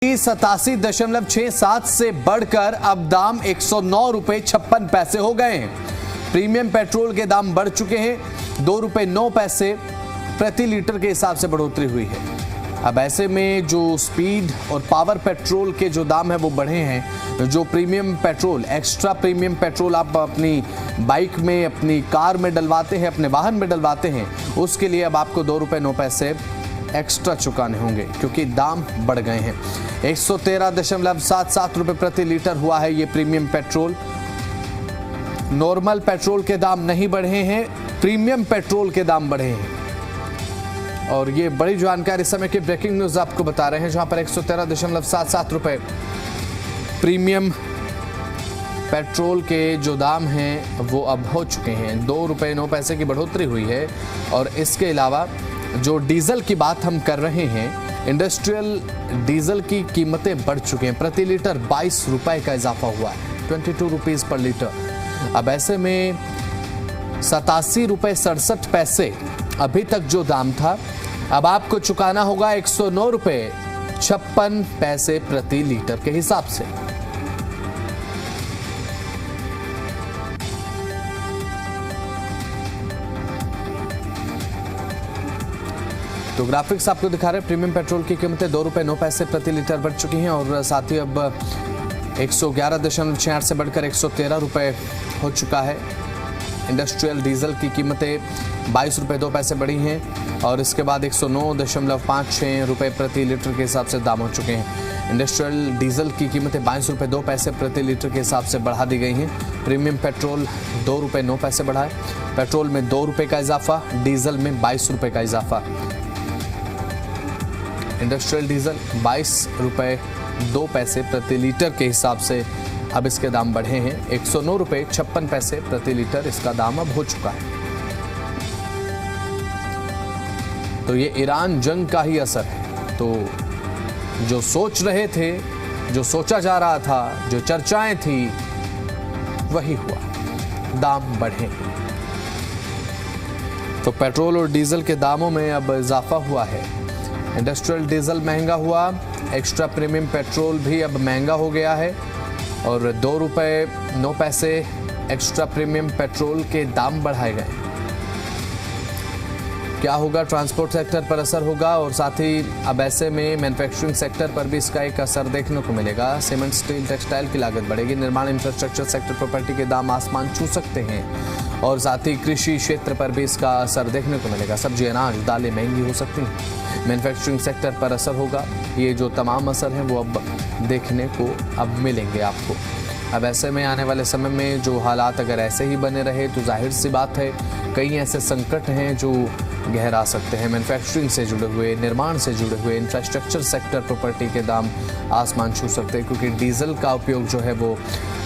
87.67 से बढ़कर अब दाम 109 रुपए 56 पैसे हो गए हैं। प्रीमियम पेट्रोल के दाम बढ़ चुके हैं। 2 रुपए 9 पैसे प्रति लीटर के हिसाब से बढ़ोतरी हुई है। अब ऐसे में जो स्पीड और पावर पेट्रोल के जो दाम है वो बढ़े हैं। जो premium petrol, extra premium petrol आप अपनी बाइक में, अपनी कार में डलवाते हैं, अपने वाहन में डलवाते हैं, उसके लिए अब आपको 2 रुपए 9 पैसे एक्स्ट्रा चुकाने होंगे क्योंकि दाम बढ़ गए हैं। 113.77 रुपए प्रति लीटर हुआ है ये प्रीमियम पेट्रोल। नॉर्मल पेट्रोल के दाम नहीं बढ़े हैं, प्रीमियम पेट्रोल के दाम बढ़े हैं। और ये बड़ी जानकारी इस समय की ब्रेकिंग न्यूज आपको बता रहे हैं, जहां पर 113.77 रुपए प्रीमियम पेट्रोल के जो दाम हैं वो अब हो चुके हैं। 2 रुपए 9 पैसे की बढ़ोतरी हुई है। और इसके अलावा जो डीजल की बात हम कर रहे हैं, इंडस्ट्रियल डीजल की कीमतें बढ़ चुके हैं। प्रति लीटर 22 रुपए का इजाफा हुआ है, 22 रुपीज पर लीटर। अब ऐसे में 87 रुपए 67 पैसे अभी तक जो दाम था, अब आपको चुकाना होगा 109 रुपए 56 पैसे प्रति लीटर के हिसाब से। तो ग्राफिक्स आपको दिखा रहे हैं, प्रीमियम पेट्रोल की कीमतें 2 रुपए 9 पैसे प्रति लीटर बढ़ चुकी हैं और साथ ही अब 111.66 से बढ़कर 113 रुपए हो चुका है। इंडस्ट्रियल डीजल की कीमतें 22 रुपए 2 पैसे बढ़ी हैं और इसके बाद 109.56 रुपए प्रति लीटर के हिसाब से दाम हो चुके हैं। इंडस्ट्रियल डीजल की कीमतें 22 रुपए 2 पैसे प्रति लीटर के हिसाब से बढ़ा दी गई हैं। प्रीमियम पेट्रोल 2 रुपए 9 पैसे बढ़ा है। पेट्रोल में 2 रुपए का इजाफा, डीजल में 22 रुपए का इजाफा। इंडस्ट्रियल डीजल 22 रुपए 2 पैसे प्रति लीटर के हिसाब से अब इसके दाम बढ़े हैं। 109 रुपए 56 पैसे प्रति लीटर इसका दाम अब हो चुका है। तो ये ईरान जंग का ही असर है। तो जो सोच रहे थे, जो सोचा जा रहा था, जो चर्चाएं थी, वही हुआ, दाम बढ़े हैं। तो पेट्रोल और डीजल के दामों में अब इजाफा हुआ है। इंडस्ट्रियल डीजल महंगा हुआ, एक्स्ट्रा प्रीमियम पेट्रोल भी अब महंगा हो गया है और 2 रुपए 9 पैसे एक्स्ट्रा प्रीमियम पेट्रोल के दाम बढ़ाए गए। क्या होगा, ट्रांसपोर्ट सेक्टर पर असर होगा और साथ ही अब ऐसे में मैन्युफैक्चरिंग सेक्टर पर भी इसका एक असर देखने को मिलेगा। सीमेंट, स्टील, टेक्सटाइल की लागत बढ़ेगी। निर्माण, इंफ्रास्ट्रक्चर सेक्टर, प्रॉपर्टी के दाम आसमान छू सकते हैं और साथ ही कृषि क्षेत्र पर भी इसका असर देखने को मिलेगा। सब्जी, अनाज, दालें महंगी हो सकती हैं। मैन्युफैक्चरिंग सेक्टर पर असर होगा। ये जो तमाम असर हैं वो अब देखने को अब मिलेंगे आपको। अब ऐसे में आने वाले समय में जो हालात अगर ऐसे ही बने रहे तो जाहिर सी बात है कई ऐसे संकट हैं जो गहरा सकते हैं। मैन्युफैक्चरिंग से जुड़े हुए, निर्माण से जुड़े हुए, इंफ्रास्ट्रक्चर सेक्टर, प्रॉपर्टी के दाम आसमान छू सकते हैं क्योंकि डीजल का उपयोग जो है वो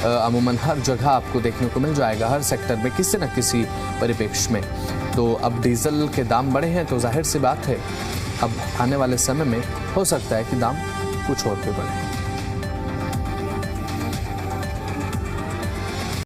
अमूमन हर जगह आपको देखने को मिल जाएगा, हर सेक्टर में किसी न किसी परिप्रेक्ष्य में। तो अब डीजल के दाम बढ़े हैं तो जाहिर सी बात है अब आने वाले समय में हो सकता है कि दाम कुछ और भी बढ़े।